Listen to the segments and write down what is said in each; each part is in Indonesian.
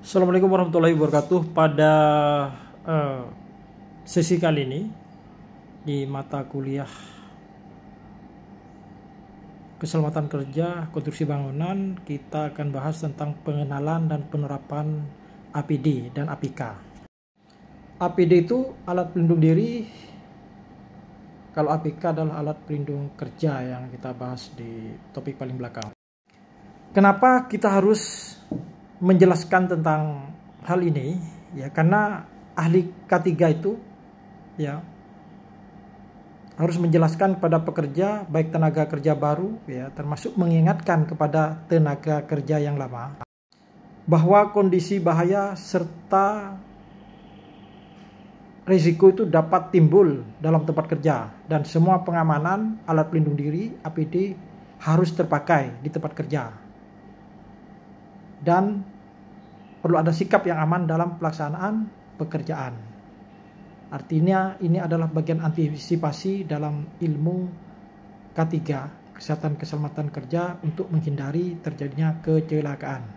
Assalamualaikum warahmatullahi wabarakatuh. Pada sesi kali ini di mata kuliah keselamatan kerja konstruksi bangunan, kita akan bahas tentang pengenalan dan penerapan APD dan APK. APD itu alat pelindung diri, kalau APK adalah alat pelindung kerja yang kita bahas di topik paling belakang. Kenapa kita harus menjelaskan tentang hal ini? Ya, karena ahli K3 itu ya harus menjelaskan kepada pekerja, baik tenaga kerja baru ya, termasuk mengingatkan kepada tenaga kerja yang lama bahwa kondisi bahaya serta risiko itu dapat timbul dalam tempat kerja, dan semua pengamanan alat pelindung diri APD harus terpakai di tempat kerja. Dan perlu ada sikap yang aman dalam pelaksanaan pekerjaan. Artinya ini adalah bagian antisipasi dalam ilmu K3, kesehatan keselamatan kerja, untuk menghindari terjadinya kecelakaan.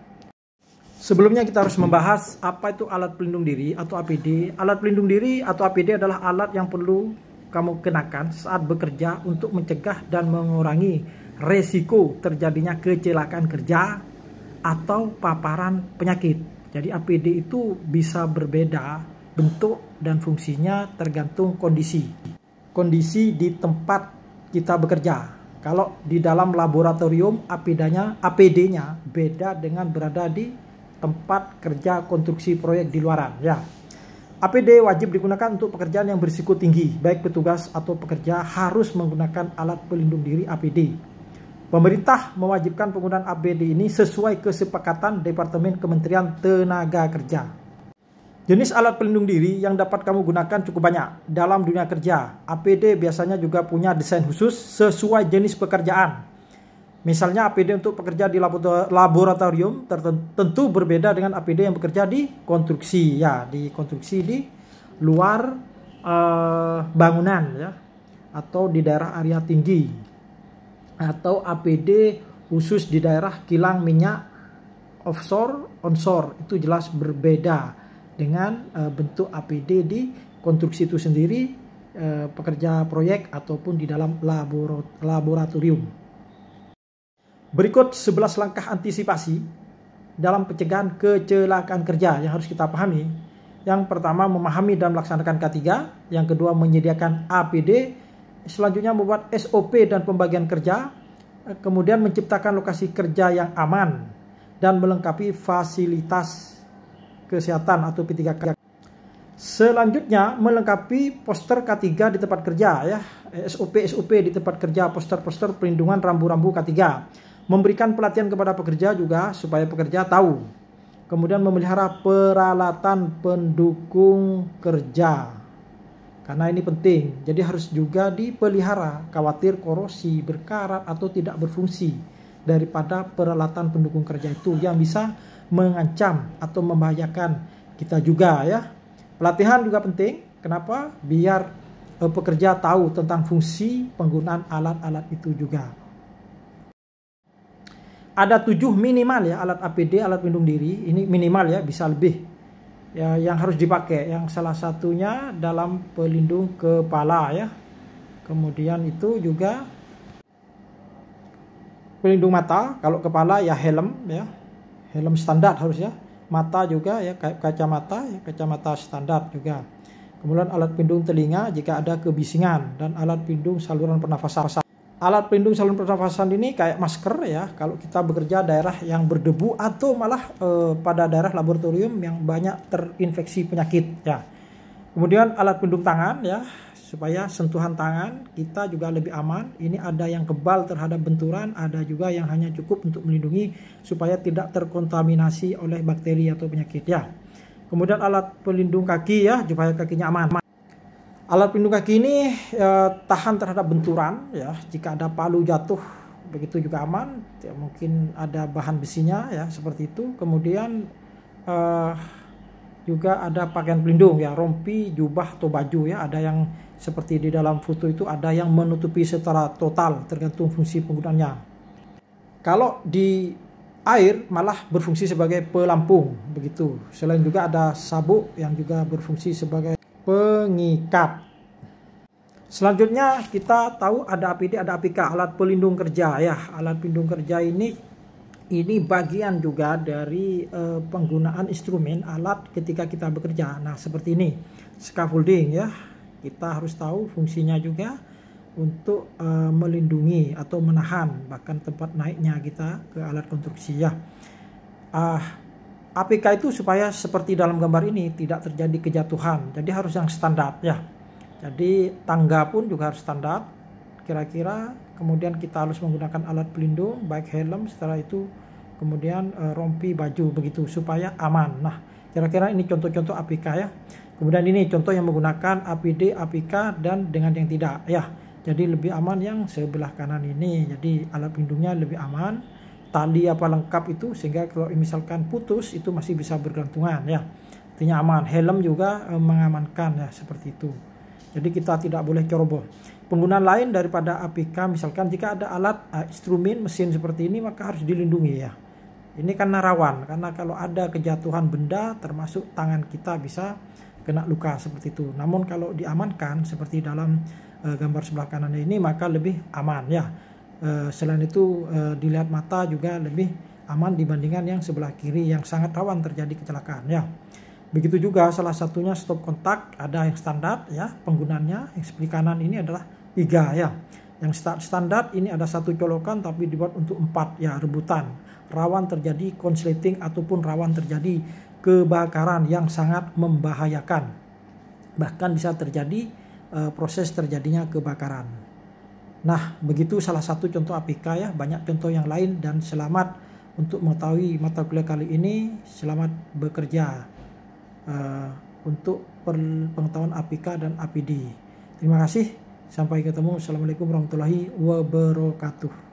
Sebelumnya kita harus membahas apa itu alat pelindung diri atau APD. Alat pelindung diri atau APD adalah alat yang perlu kamu kenakan saat bekerja untuk mencegah dan mengurangi resiko terjadinya kecelakaan kerja atau paparan penyakit. Jadi APD itu bisa berbeda bentuk dan fungsinya tergantung kondisi di tempat kita bekerja. Kalau di dalam laboratorium APD-nya beda dengan berada di tempat kerja konstruksi proyek di luaran ya. APD wajib digunakan untuk pekerjaan yang berisiko tinggi, baik petugas atau pekerja harus menggunakan alat pelindung diri APD. Pemerintah mewajibkan penggunaan APD ini sesuai kesepakatan Departemen Kementerian Tenaga Kerja. Jenis alat pelindung diri yang dapat kamu gunakan cukup banyak dalam dunia kerja. APD biasanya juga punya desain khusus sesuai jenis pekerjaan. Misalnya APD untuk pekerja di laboratorium tentu berbeda dengan APD yang bekerja di konstruksi ya, di konstruksi di luar bangunan ya, atau di daerah area tinggi, atau APD khusus di daerah kilang minyak offshore, onshore. Itu jelas berbeda dengan bentuk APD di konstruksi itu sendiri, pekerja proyek ataupun di dalam laboratorium. Berikut 11 langkah antisipasi dalam pencegahan kecelakaan kerja yang harus kita pahami. Yang pertama, memahami dan melaksanakan K3. Yang kedua, menyediakan APD. Selanjutnya, membuat SOP dan pembagian kerja. Kemudian menciptakan lokasi kerja yang aman dan melengkapi fasilitas kesehatan atau P3K. Selanjutnya, melengkapi poster K3 di tempat kerja ya, SOP di tempat kerja, poster perlindungan rambu-rambu K3. Memberikan pelatihan kepada pekerja juga supaya pekerja tahu. Kemudian memelihara peralatan pendukung kerja, karena ini penting, jadi harus juga dipelihara, khawatir korosi, berkarat atau tidak berfungsi daripada peralatan pendukung kerja itu yang bisa mengancam atau membahayakan kita juga ya. Pelatihan juga penting, kenapa? Biar pekerja tahu tentang fungsi penggunaan alat-alat itu juga. Ada 7 minimal ya alat APD, alat pelindung diri, ini minimal ya, bisa lebih ya, yang harus dipakai. Yang salah satunya dalam pelindung kepala ya. Kemudian itu juga pelindung mata. Kalau kepala ya helm ya, helm standar harus ya. Mata juga ya, kacamata ya, kacamata standar juga. Kemudian alat pelindung telinga jika ada kebisingan, dan alat pelindung saluran pernafasan. Alat pelindung saluran pernafasan ini kayak masker ya, kalau kita bekerja daerah yang berdebu atau malah pada daerah laboratorium yang banyak terinfeksi penyakit ya. Kemudian alat pelindung tangan ya, supaya sentuhan tangan kita juga lebih aman. Ini ada yang kebal terhadap benturan, ada juga yang hanya cukup untuk melindungi supaya tidak terkontaminasi oleh bakteri atau penyakit ya. Kemudian alat pelindung kaki ya, supaya kakinya aman. Alat pelindung kaki ini tahan terhadap benturan ya, jika ada palu jatuh begitu juga aman ya, mungkin ada bahan besinya ya, seperti itu. Kemudian juga ada pakaian pelindung ya, rompi, jubah atau baju ya, ada yang seperti di dalam foto itu, ada yang menutupi secara total tergantung fungsi penggunaannya. Kalau di air malah berfungsi sebagai pelampung begitu. Selain juga ada sabuk yang juga berfungsi sebagai pengikat. Selanjutnya kita tahu ada APD, ada APK, alat pelindung kerja ya. Alat pelindung kerja ini bagian juga dari penggunaan instrumen alat ketika kita bekerja. Nah, seperti ini scaffolding ya. Kita harus tahu fungsinya juga untuk melindungi atau menahan bahkan tempat naiknya kita ke alat konstruksi ya. APK itu supaya seperti dalam gambar ini tidak terjadi kejatuhan, jadi harus yang standar ya. Jadi tangga pun juga harus standar kira-kira. Kemudian kita harus menggunakan alat pelindung baik helm, setelah itu kemudian rompi, baju begitu supaya aman. Nah, kira-kira ini contoh-contoh APK ya. Kemudian ini contoh yang menggunakan APD, APK dan dengan yang tidak ya. Jadi lebih aman yang sebelah kanan ini. Jadi alat pelindungnya lebih aman. Tali apa lengkap itu sehingga kalau misalkan putus itu masih bisa bergantungan ya. Artinya aman. Helm juga mengamankan ya, seperti itu. Jadi kita tidak boleh ceroboh. Penggunaan lain daripada APK misalkan jika ada alat instrumen mesin seperti ini maka harus dilindungi ya. Ini karena rawan, karena kalau ada kejatuhan benda termasuk tangan kita bisa kena luka seperti itu. Namun kalau diamankan seperti dalam gambar sebelah kanan ini maka lebih aman ya. Selain itu dilihat mata juga lebih aman dibandingkan yang sebelah kiri yang sangat rawan terjadi kecelakaan ya. Begitu juga salah satunya stop kontak, ada yang standar ya penggunaannya. Yang sebelah kanan ini adalah 3 ya. Yang standar ini ada 1 colokan tapi dibuat untuk 4 ya, rebutan. Rawan terjadi konsleting ataupun rawan terjadi kebakaran yang sangat membahayakan. Bahkan bisa terjadi proses terjadinya kebakaran. Nah, begitu salah satu contoh APK ya. Banyak contoh yang lain dan selamat untuk mengetahui mata kuliah kali ini. Selamat bekerja untuk pengetahuan APK dan APD. Terima kasih. Sampai ketemu. Assalamualaikum warahmatullahi wabarakatuh.